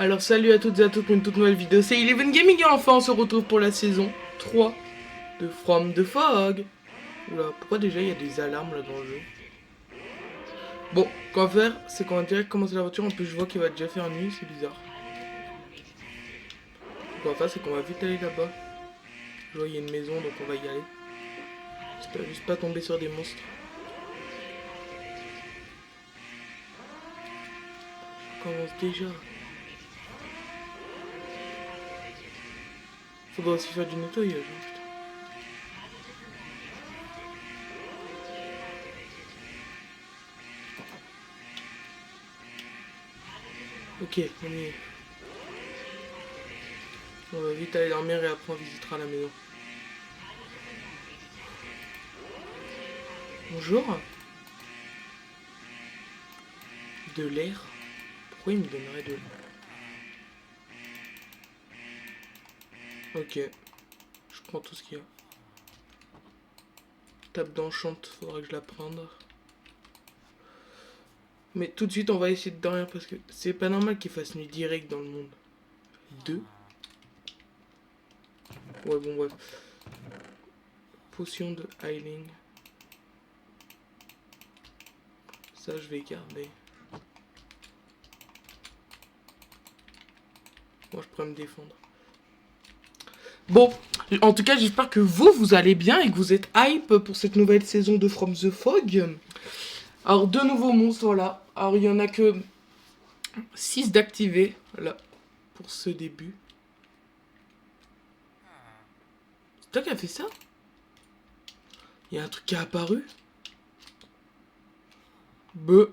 Alors salut à toutes et à tous pour une toute nouvelle vidéo, c'est Eleven Gaming et enfin on se retrouve pour la saison 3 de From the Fog. Oula, pourquoi déjà il y a des alarmes là dans le jeu? Bon, ce qu'on va faire, c'est qu'on va direct commencer l'aventure, en plus je vois qu'il va déjà faire nuit, c'est bizarre. Ce qu'on va faire, c'est qu'on va vite aller là-bas. Je vois il y a une maison donc on va y aller. J'espère juste pas tomber sur des monstres. On commence déjà. Faudra aussi faire du nettoyage, hein, putain. Ok, on y est. On va vite aller dormir et après on visitera la maison. Bonjour. De l'air. Pourquoi il me donnerait de l'air? Ok, je prends tout ce qu'il y a. Table d'enchante, faudrait que je la prenne. Mais tout de suite, on va essayer de dormir parce que c'est pas normal qu'il fasse nuit direct dans le monde. 2. Ouais, bon, bref. Potion de healing. Ça, je vais garder. Moi, je pourrais me défendre. Bon, en tout cas, j'espère que vous allez bien et que vous êtes hype pour cette nouvelle saison de From the Fog. Alors, deux nouveaux monstres, voilà. Alors, il y en a que 6 d'activés, là, pour ce début. C'est toi qui as fait ça? Il y a un truc qui est apparu? Beuh.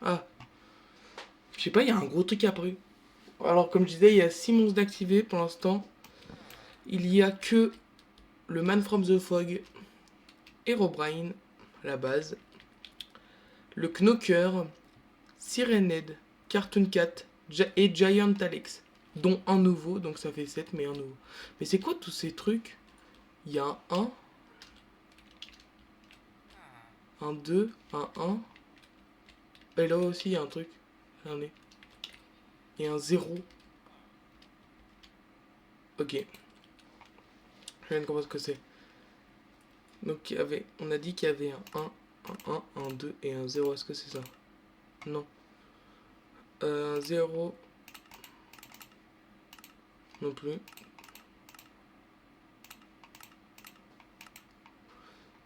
Ah, je sais pas, il y a un gros truc qui est apparu. Alors, comme je disais, il y a 6 monstres d'activés pour l'instant. Il y a que le Man from the Fog, Herobrine, la base, le Knocker, Sirenhead, Cartoon Cat et Giant Alex, dont un nouveau, donc ça fait 7, mais un nouveau. Mais c'est quoi tous ces trucs? Il y a un 2, un 1, et là aussi il y a un truc, regardez, et un 0. Ok, je viens de comprendre ce que c'est. Donc on a dit qu'il y avait un 2 et un 0, est-ce que c'est ça? Non. Un 0 non plus.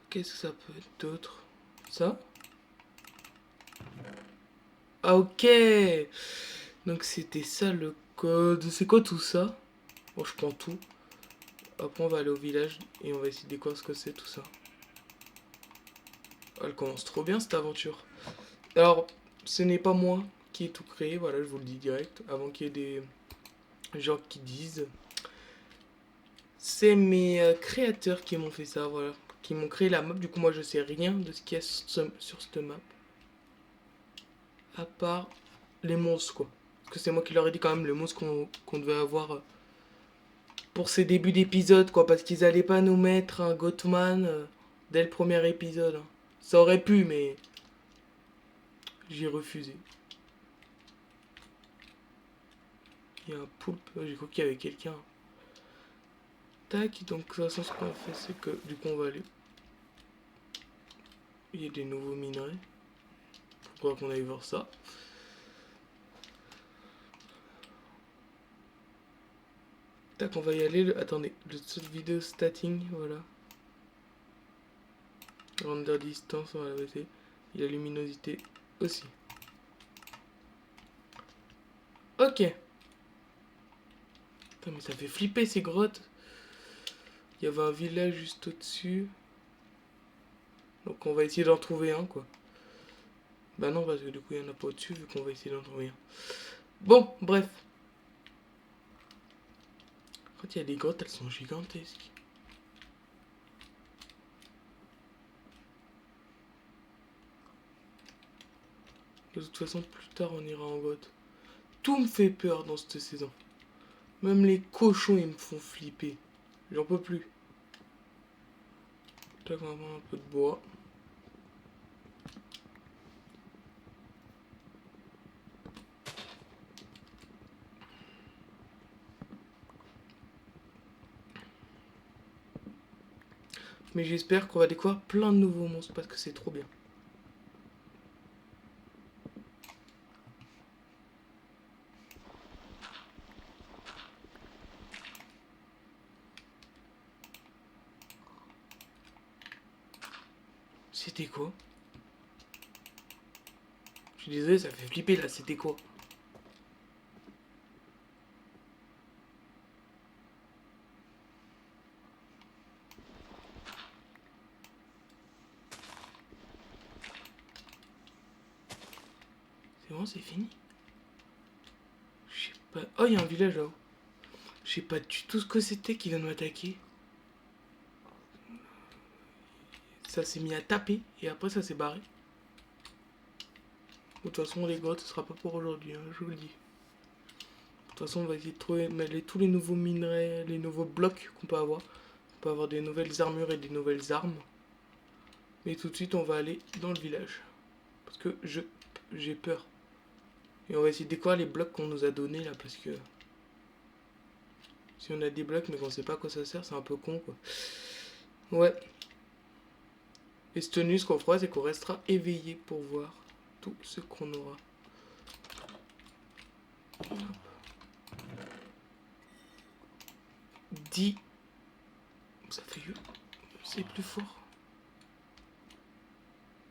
Qu'est-ce que ça peut être d'autre? Ça? Ah, ok. Donc c'était ça le code. C'est quoi tout ça? Bon, je prends tout. Après on va aller au village et on va essayer de découvrir ce que c'est tout ça. Elle commence trop bien cette aventure. Alors, ce n'est pas moi qui ai tout créé, voilà, je vous le dis direct, avant qu'il y ait des gens qui disent. C'est mes créateurs qui m'ont fait ça, voilà. Qui m'ont créé la map, du coup moi je sais rien de ce qu'il y a sur cette map. À part les monstres, quoi. Parce que c'est moi qui leur ai dit quand même les monstres qu'on devait avoir pour ces débuts d'épisode, quoi. Parce qu'ils allaient pas nous mettre un Gothman dès le premier épisode, hein. Ça aurait pu, mais j'ai refusé. Il y a un poulpe, j'ai cru qu'il y avait quelqu'un. Tac, donc de toute façon ce qu'on fait c'est que du coup on va aller. Il y a des nouveaux minerais. Pourquoi qu'on aille voir ça. Tac, on va y aller. Attendez, le seul vidéo starting, voilà. Render distance, on va la baisser. Et la luminosité aussi. Ok. Putain, mais ça fait flipper ces grottes. Il y avait un village juste au-dessus. Donc on va essayer d'en trouver un, quoi. Bah non, parce que du coup il y en a pas au-dessus, vu qu'on va essayer d'en trouver un. Bon, bref. Quand il y a des grottes, elles sont gigantesques. De toute façon, plus tard on ira en grotte. Tout me fait peur dans cette saison. Même les cochons, ils me font flipper. J'en peux plus. Tac, on va prendre un peu de bois. Mais j'espère qu'on va découvrir plein de nouveaux monstres parce que c'est trop bien. C'était quoi? Je suis désolé, ça fait flipper là, c'était quoi? C'est bon, c'est fini? Je sais pas. Oh, il y a un village là-haut. Je sais pas du tout ce que c'était qui vient de m'attaquer. Ça s'est mis à taper et après ça s'est barré. De toute façon, les grottes, ce sera pas pour aujourd'hui, hein, je vous le dis. De toute façon, on va essayer de trouver tous les nouveaux minerais, les nouveaux blocs qu'on peut avoir. On peut avoir des nouvelles armures et des nouvelles armes. Mais tout de suite, on va aller dans le village. Parce que j'ai peur. Et on va essayer de découvrir les blocs qu'on nous a donnés là, parce que... Si on a des blocs mais qu'on sait pas à quoi ça sert, c'est un peu con quoi. Ouais. Et cette nuit, ce qu'on fera, c'est qu'on restera éveillé pour voir tout ce qu'on aura. 10. Ça fait... C'est plus fort.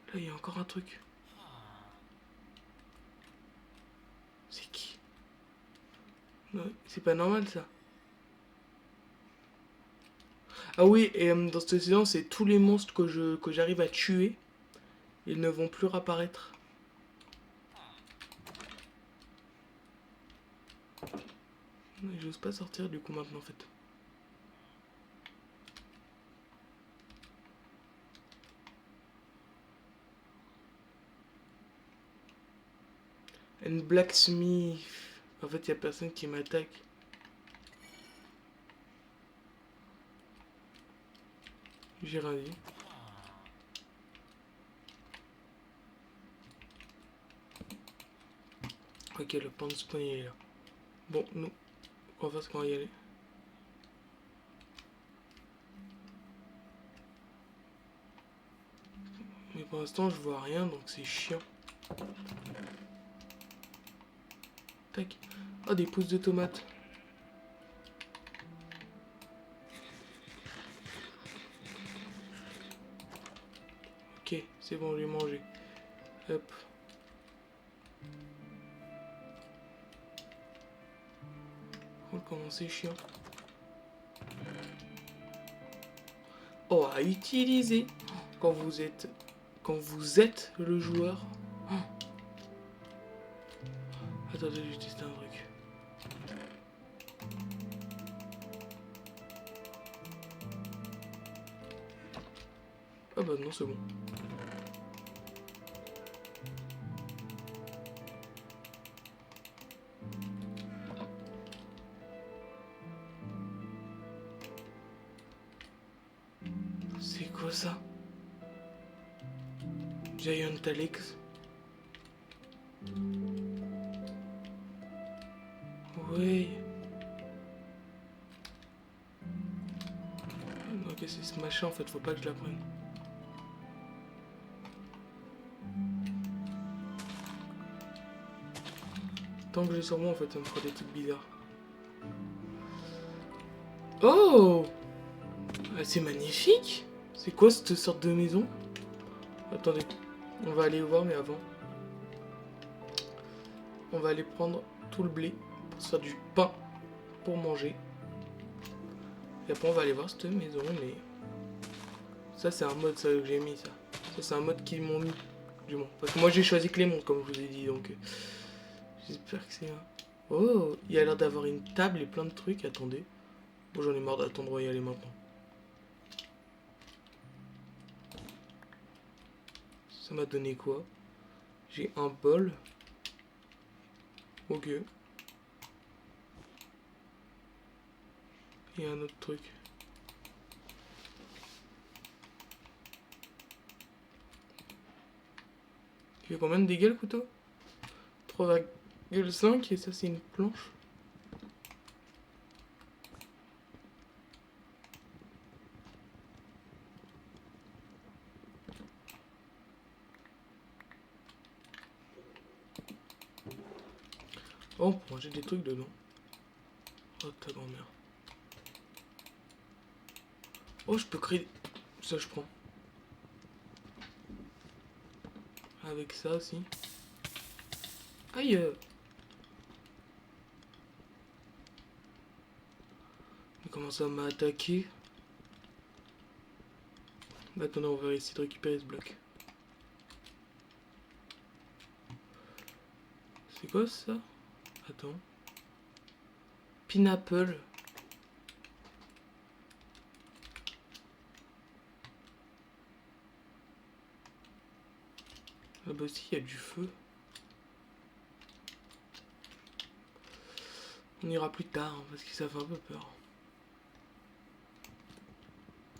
Là, il y a encore un truc. C'est qui? Ouais, c'est pas normal ça. Ah oui, et dans cette saison, c'est tous les monstres que j'arrive à tuer. Ils ne vont plus réapparaître. J'ose pas sortir du coup maintenant en fait. And blacksmith. En fait, y a personne qui m'attaque. J'ai rien dit. Ok, le pan de spawn il est là. Bon, nous, on va faire ce qu'on va y aller. Mais pour l'instant, je vois rien, donc c'est chiant. Tac. Ah, des pousses de tomates. Ok, c'est bon, je vais manger. Hop. Oh, comment c'est chiant. Oh, à utiliser quand vous êtes le joueur. Oh. Attendez, je teste un truc. Ah bah non, c'est bon. C'est quoi ça? Giant Alex. Ouais. Ok, c'est ce machin en fait, faut pas que je la prenne. Tant que j'ai sur moi en fait, ça me fera des trucs bizarres. Oh, c'est magnifique. C'est quoi cette sorte de maison? Attendez, on va aller voir mais avant. On va aller prendre tout le blé pour se faire du pain pour manger. Et après on va aller voir cette maison mais... Ça c'est un mode ça, que j'ai mis ça. Ça c'est un mode qu'ils m'ont mis. Du moins. Parce que moi j'ai choisi Clément comme je vous ai dit donc... J'espère que c'est un... Oh, il y a l'air d'avoir une table et plein de trucs. Attendez. Bon, j'en ai marre d'attendre y aller maintenant. Ça m'a donné quoi? J'ai un bol. Ok. Et un autre truc. fait combien de dégâts le couteau? 3,5 et ça c'est une planche. Oh, on peut ranger des trucs dedans. Oh, ta grand-mère. Oh, je peux créer... Ça, je prends. Avec ça aussi. Aïe. Mais comment ça m'a attaqué? Attendez, on va essayer de récupérer ce bloc. C'est quoi ça? Attends. Pineapple. Ah bah aussi, il y a du feu. On ira plus tard, hein, parce que ça fait un peu peur.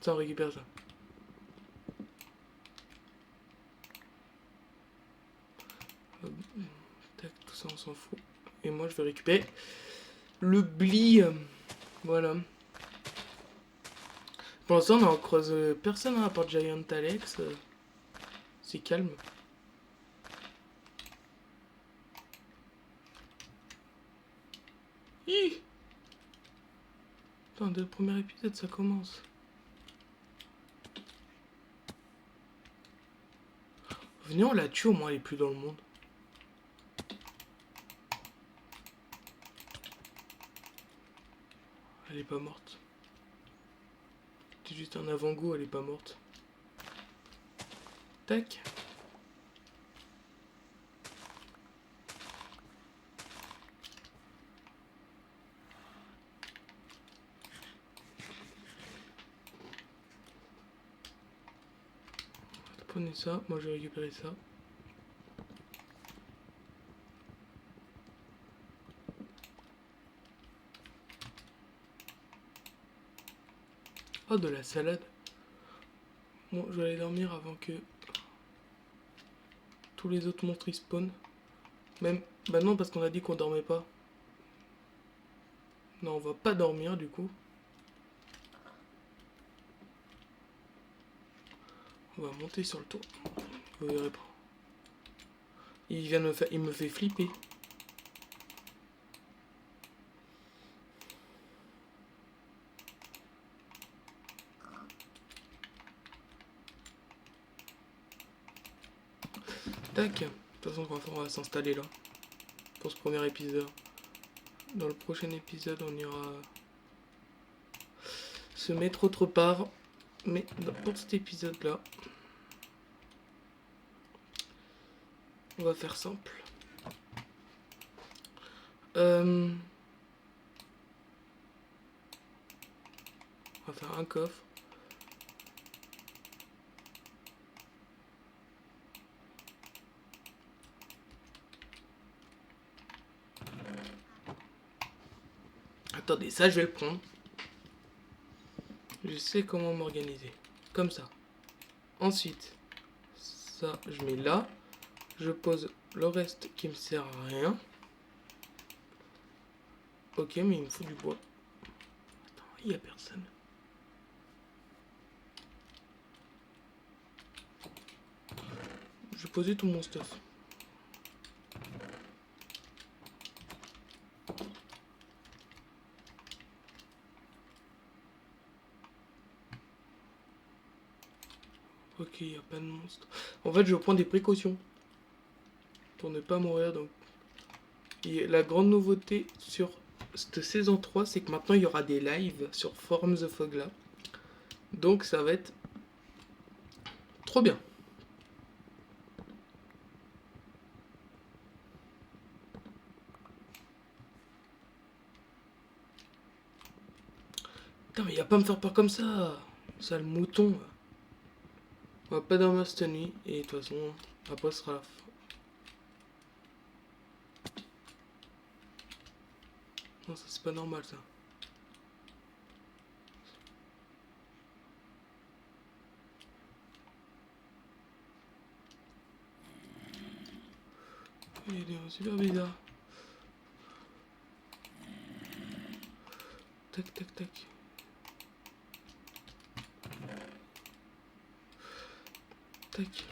Ça, on récupère ça. Tac, tout ça, on s'en fout. Et moi, je vais récupérer le bli. Voilà. Pour l'instant, on en croise personne, hein, à part Giant Alex. C'est calme. Hi. Attends, dès le premier épisode, ça commence. Venez, on la tue, au moins elle est plus dans le monde. Elle est pas morte. C'est juste un avant-goût, elle est pas morte. Tac. Prenez ça, moi je vais récupérer ça. Oh, de la salade. Bon, je vais aller dormir avant que tous les autres monstres ils spawnent. Même, bah non, parce qu'on a dit qu'on dormait pas. Non, on va pas dormir du coup. On va monter sur le toit. Vous verrez pas. Il me fait flipper. Tac. De toute façon, on va s'installer là. Pour ce premier épisode. Dans le prochain épisode, on ira se mettre autre part. Mais pour cet épisode là, on va faire simple. On va faire un coffre. Attendez, ça je vais le prendre. Je sais comment m'organiser. Comme ça. Ensuite, ça je mets là. Je pose le reste qui me sert à rien. Ok, mais il me faut du bois. Attends, il n'y a personne. Je vais poser tout mon stuff. Ok, il n'y a pas de monstre. En fait, je prends des précautions. Pour ne pas mourir, donc. Et la grande nouveauté sur cette saison 3, c'est que maintenant, il y aura des lives sur Forum the Fog là. Donc, ça va être trop bien. Putain, mais il va pas me faire peur comme ça. Sale mouton. On va pas dormir cette nuit. Et de toute façon, après, ce sera la fin. Non, ça c'est pas normal ça. Il est super bizarre. Tac, tac, tac. Tac.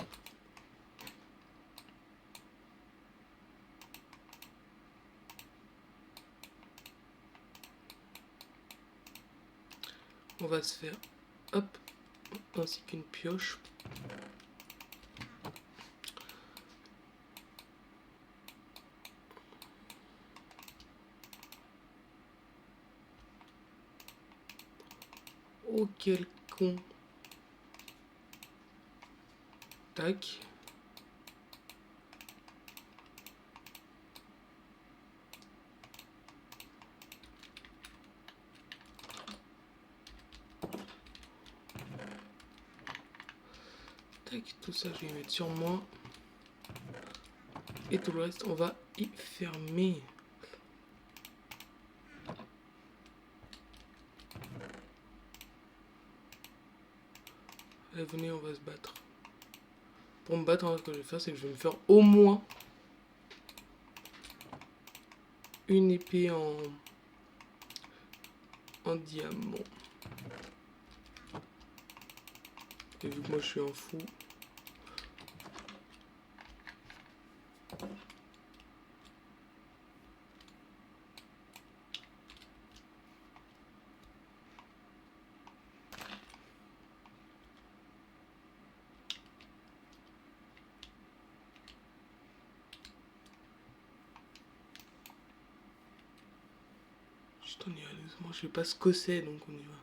On va se faire, hop, ainsi qu'une pioche. Oh, quel con. Tac. Tac, tout ça je vais mettre sur moi. Et tout le reste on va y fermer. Allez, venez, on va se battre. Pour me battre, ce que je vais faire, c'est que je vais me faire au moins une épée en diamant. Et vu que moi je suis un fou. Juste on y va doucement, je sais pas ce que c'est donc on y va.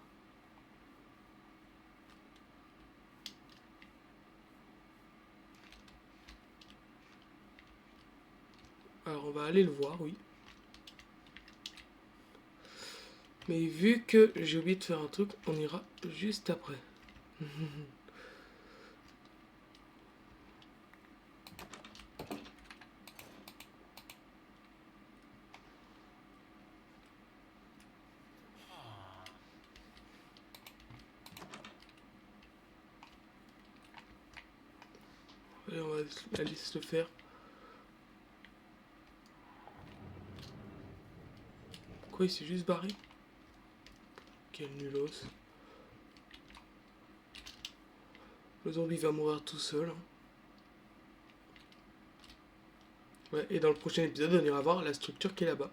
Alors on va aller le voir, oui. Mais vu que j'ai oublié de faire un truc, on ira juste après. Allez, on va aller se le faire. Quoi, il s'est juste barré? Quel nulos. Le zombie va mourir tout seul. Ouais, et dans le prochain épisode, on ira voir la structure qui est là-bas.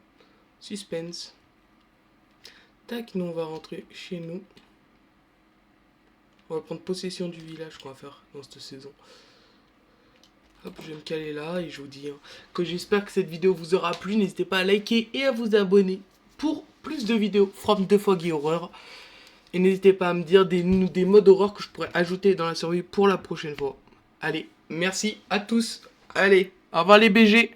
Suspense. Tac, nous on va rentrer chez nous. On va prendre possession du village qu'on va faire dans cette saison. Hop, je vais me caler là et je vous dis que j'espère que cette vidéo vous aura plu. N'hésitez pas à liker et à vous abonner pour plus de vidéos From the Foggy Horror. Et n'hésitez pas à me dire des modes horreur que je pourrais ajouter dans la série pour la prochaine fois. Allez, merci à tous. Allez, au revoir les BG.